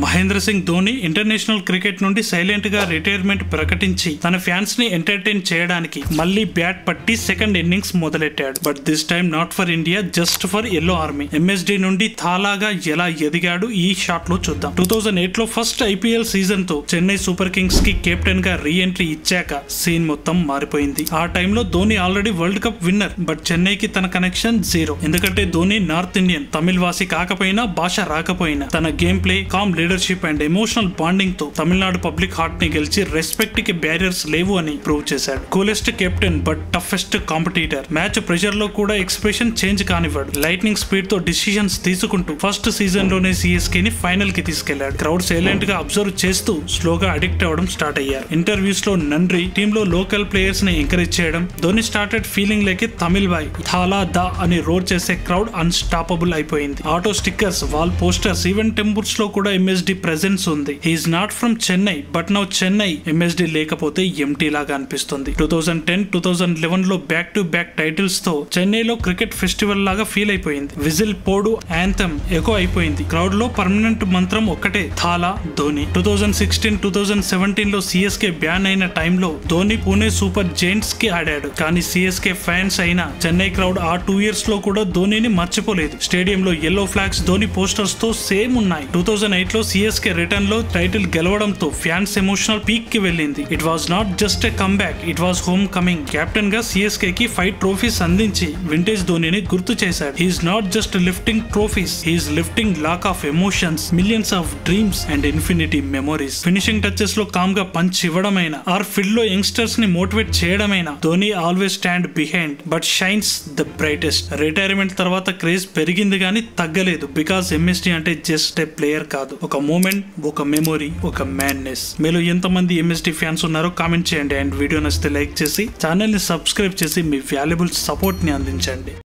Mahindra Singh Dhoni international cricket నుండి silent గా retirement ప్రకటించి తన ఫ్యాన్స్ ని ఎంటర్టైన్ చేయడానికి మళ్ళీ బ్యాట్ పట్టి సెకండ్ ఇన్నింగ్స్ మొదలెట్టాడు. But this time not for India, just for yellow army. MSD నుండి థాలాగా ఎలా ఎదిగాడు ఈ షాట్ లో చూద్దాం. 2008 లో ఫస్ట్ ఐపీఎల్ సీజన్ తో చెన్నై సూపర్ కింగ్స్ కి కెప్టెన్ గా రీ ఎంట్రీ ఇచ్చాక సీన్ మొత్తం మారిపోయింది. ఆ టైంలో Dhoni already world cup winner, but చెన్నైకి తన కనెక్షన్ జీరో. ఎందుకంటే ధోని నార్త్ ఇండియన్, తమిళ వాసి కాకపోయినా భాష రాకపోయినా తన game play, com leadership and emotional bonding తో తమిళనాడు పబ్లిక్ హార్ట్ ని గెలిచి రెస్పెక్ట్ కి బ్యారియర్స్ లేవు అని ప్రూవ్ చేశాడు. Coolest captain but toughest competitor. Match pressure లో కూడా ఎక్స్ప్రెషన్ చేంజ్ కానివ్వడు. లైట్నింగ్ స్పీడ్ తో డిసిషన్స్ తీసుకుంటూ ఫస్ట్ సీజన్ లోనే సిఎస్కే ని ఫైనల్ కి తీసుకెళ్లాడు. క్రౌడ్ సైలెంట్ గా అబ్జర్వ్ చేస్తూ స్లోగా అడిక్ట్ అవ్వడం స్టార్ట్ అయ్యారు. ఇంటర్వ్యూస్ లో నండ్రి, టీమ్ లో లోకల్ ప్లేయర్స్ ని ఎంకరేజ్ చేయడం, Dhoni started feeling like a Tamil boy. Thala దా అని రోడ్ చేసే క్రౌడ్ అన్స్టాపబుల్ అయిపోయింది. Auto stickers, wall posters, even temples లో కూడా ఎంఎస్డి ప్రెజెన్స్ ఉంది. He's not from Chennai, but now Chennai MSD లేకపోతే ఎంటీ లాగా అనిపిస్తుంది. 2010, 2011 లో బ్యాక్ టు బ్యాక్ టైటిల్స్ తో చెన్నైలో క్రికెట్ ఫెస్టివల్ లాగా ఫీల్ అయిపోయింది. విజిల్, పోడు, యాంథమ్ ఎకో అయిపోయింది. క్రౌడ్ లో పర్మనెంట్ మంత్రం ఒక్కటే, థాలా ధోని. 2016, 2017 లో సిఎస్కే బ్యాన్ అయిన టైంలో ధోని పూణే సూపర్ జైంట్స్ కి ఆడాడు. కానీ సిఎస్కే ఫ్యాన్స్ అయినా చెన్నై క్రౌడ్ ఆ 2 years లో కూడా ధోనిని మర్చిపోలేదు. స్టేడియంలో ఎల్లో ఫ్లాగ్స్, ధోని పోస్టర్స్ తో సేమ్ ఉన్నాయి. 2008 లో సిఎస్కే రిటర్న్ లో టైటిల్ గెలవడంతో ఫ్యాన్స్ ఎమోషనల్ పీక్ కి వెళ్ళింది. It was not just a comeback, it was home coming. Captain గా సిఎస్కే కి 5 ట్రోఫీస్ అందించి వింటేజ్ ధోనిని గుర్తు చేశాడు. He's not just lifting trophies, he's lifting lakh of emotions, millions of dreams and infinity memories. Finishing touches లో calm గా punch ఇవ్వడమైనా or field లో యంగ్స్టర్స్ ని మోటివేట్ చేయడమైనా Dhoni always stand behind but shines the brightest. Retirement తర్వాత craze పెరిగింది కానీ తగ్గలేదు. బికాస్ ఎంఎస్డి అంటే జస్ట్ ఏ ప్లేయర్ కాదు, ఒక మూమెంట్, ఒక మెమొరీ, ఒక మ్యాన్నెస్. మీలో ఎంతమంది ఎంఎస్డి ఫ్యాన్స్ ఉన్నారో కామెంట్ చేయండి. అండ్ వీడియో నచ్చితే లైక్ చేసి ఛానల్ ని సబ్స్క్రైబ్ చేసి మీ వాల్యుబుల్ సపోర్ట్ ని అందించండి.